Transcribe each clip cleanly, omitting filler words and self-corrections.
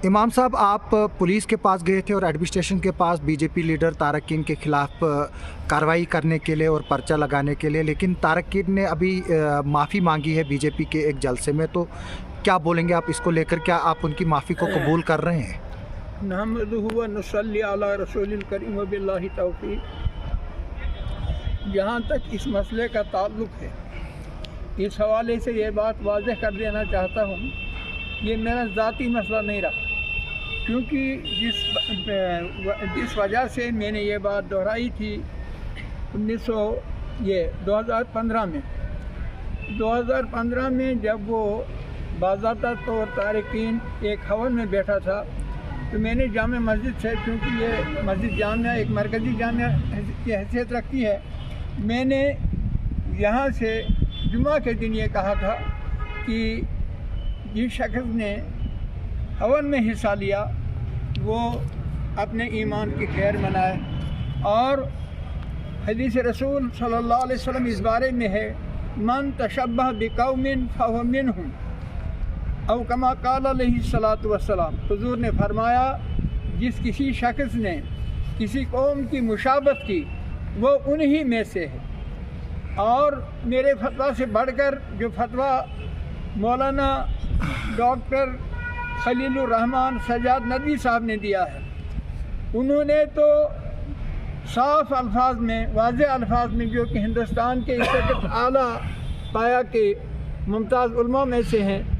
इमाम साहब, आप पुलिस के पास गए थे और एडमिनिस्ट्रेशन के पास बीजेपी लीडर तारकिन के खिलाफ कार्रवाई करने के लिए और पर्चा लगाने के लिए, लेकिन तारकिन ने अभी माफ़ी मांगी है बीजेपी के एक जलसे में, तो क्या बोलेंगे आप इसको लेकर? क्या आप उनकी माफ़ी को कबूल कर रहे हैं? नहमदुहु व नुसल्ली अला रसूलिल करीम व बिल्लाहि तौफीक। जहाँ तक इस मसले का ताल्लुक़ है, इस हवाले से ये बात वाज़ेह कर देना चाहता हूँ, ये मेरा ज़ाती मसला नहीं रहा, क्योंकि जिस वजह से मैंने ये बात दोहराई थी 2015 में जब वो बाज़ाब्ता तौर तारकीन एक हवन में बैठा था, तो मैंने जामे मस्जिद से, क्योंकि ये मस्जिद जामिया एक मरकज़ी जामिया की हैसियत रखती है, मैंने यहाँ से जुमा के दिन ये कहा था कि जिस शख्स ने हवन में हिस्सा लिया वो अपने ईमान की खैर मनाए। और हदीस रसूल सल्लल्लाहु अलैहि वसल्लम इस बारे में है, मन तशब्बह बिकौमिन फहुव मिनहुम औ कमा क़ाल अलैहिस्सलातु वस्सलाम। हुज़ूर ने फरमाया, जिस किसी शख्स ने किसी कौम की मुशाबत की वो उन्हीं में से है। और मेरे फतवा से बढ़कर जो फतवा मौलाना डॉक्टर खलीलुर रहमान सजाद नदवी साहब ने दिया है, उन्होंने तो साफ अल्फाज में, वाज़ेह अल्फाज में, जो कि हिंदुस्तान के इस वक्त आला पाया के मुमताज़ उलमा में से हैं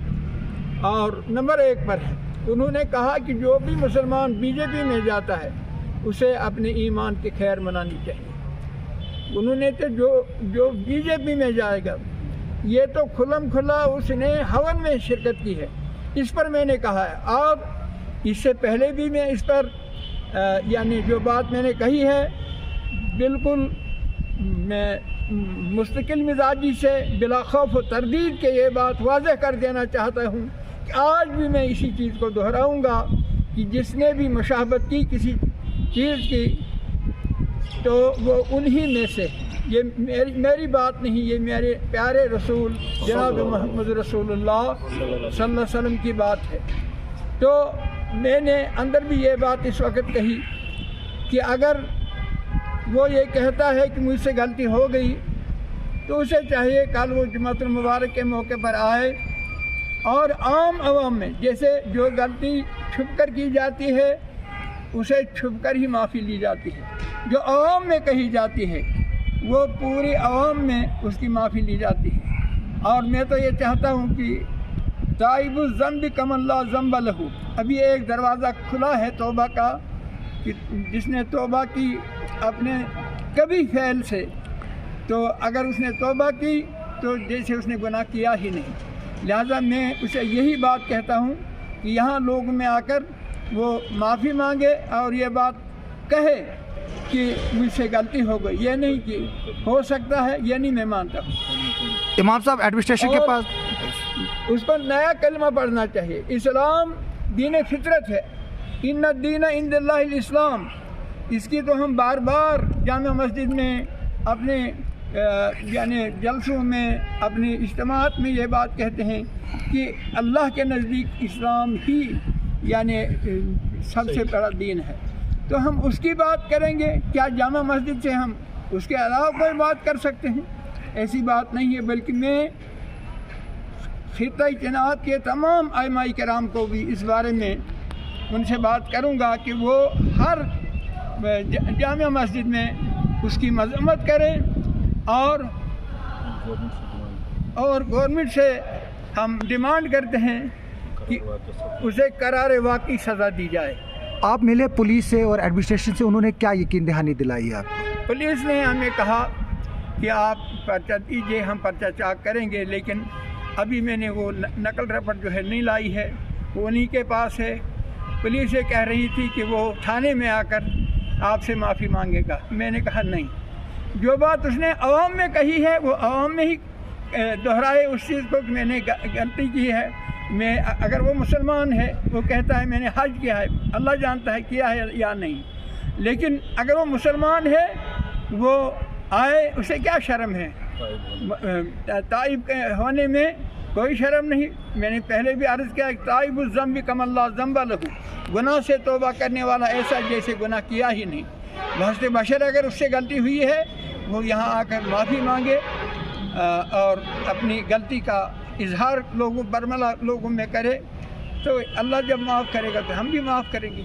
और नंबर 1 पर है, उन्होंने कहा कि जो भी मुसलमान बीजेपी में जाता है उसे अपने ईमान की खैर मनानी चाहिए। उन्होंने तो जो बीजेपी में जाएगा, ये तो खुल्लम खुल्ला उसने हवन में शिरकत की है, इस पर मैंने कहा है। और इससे पहले भी मैं इस पर यानी जो बात मैंने कही है, बिल्कुल मैं मुस्तकिल मिजाजी से बिला खौफ व तरदीद के ये बात वाज़ेह कर देना चाहता हूँ कि आज भी मैं इसी चीज़ को दोहराऊँगा कि जिसने भी मुशाहबत की किसी चीज़ की, तो वो उन्हीं में से, ये मेरी बात नहीं, ये मेरे प्यारे रसूल जनाब मोहम्मद रसूलुल्लाह सल्लल्लाहु अलैहि वसल्लम की बात है। तो मैंने अंदर भी ये बात इस वक्त कही कि अगर वो ये कहता है कि मुझसे गलती हो गई, तो उसे चाहिए कल वो जुम्मतुल मुबारक के मौके पर आए और आम आवाम में जैसे जो गलती छुप कर की जाती है उसे छुप कर ही माफ़ी ली जाती है, जो आवाम में कही जाती है वो पूरी आवाम में उसकी माफ़ी ली जाती है। और मैं तो ये चाहता हूँ कि ताइबुज़ ज़ंबि कमन ला ज़ंब लहू, अभी एक दरवाज़ा खुला है तौबा का कि जिसने तौबा की अपने कभी फ़ैल से, तो अगर उसने तौबा की तो जैसे उसने गुनाह किया ही नहीं। लिहाजा मैं उसे यही बात कहता हूँ कि यहाँ लोग में आकर वो माफ़ी मांगे और ये बात कहे कि मुझसे गलती हो गई, ये नहीं कि हो सकता है, ये नहीं मैं मानता हूँ। इमाम साहब, एडमिनिस्ट्रेशन के पास उस पर नया कलमा पढ़ना चाहिए। इस्लाम दीन फितरत है, इन्ना दीन इंदल्लाहिल इस्लाम। इसकी तो हम बार बार जामा मस्जिद में, अपने यानी जलसों में, अपने इज्तिमात में ये बात कहते हैं कि अल्लाह के नज़दीक इस्लाम ही यानी सबसे बड़ा दीन है। तो हम उसकी बात करेंगे, क्या जामा मस्जिद से हम उसके अलावा कोई बात कर सकते हैं? ऐसी बात नहीं है। बल्कि मैं खित्ता जनात के तमाम आइमाई कराम को भी इस बारे में उनसे बात करूंगा कि वो हर जामा मस्जिद में उसकी मज़म्मत करें और गवर्नमेंट से हम डिमांड करते हैं कि उसे करार वाक़ई सज़ा दी जाए। आप मिले पुलिस से और एडमिनिस्ट्रेशन से, उन्होंने क्या यकीन दहानी दिलाई है आपको? पुलिस ने हमें कहा कि आप पर्चा दीजिए, हम पर्चा चाक करेंगे, लेकिन अभी मैंने वो नकल रपट जो है नहीं लाई है, वो उन्हीं के पास है। पुलिस ये कह रही थी कि वो थाने में आकर आपसे माफ़ी मांगेगा। मैंने कहा नहीं, जो बात उसने अवाम में कही है वो अवाम में ही दोहराए उस चीज़ को कि मैंने गलती की है। मैं अगर वो मुसलमान है, वो कहता है मैंने हज किया है, अल्लाह जानता है किया है या नहीं, लेकिन अगर वो मुसलमान है वो आए, उसे क्या शर्म है ताइब के होने में کوئی شرم نہیں. میں نے پہلے بھی عرض کیا کہ تائب الذنب کم اللہ ذنب لہ، گناہ سے توبہ کرنے والا ایسا جیسے گناہ کیا ہی نہیں. بحث بشر اگر اس سے غلطی ہوئی ہے وہ یہاں آ کر معافی مانگے اور اپنی غلطی کا اظہار لوگوں برملا لوگوں میں کرے، تو اللہ جب معاف کرے گا تو ہم بھی معاف کریں گے.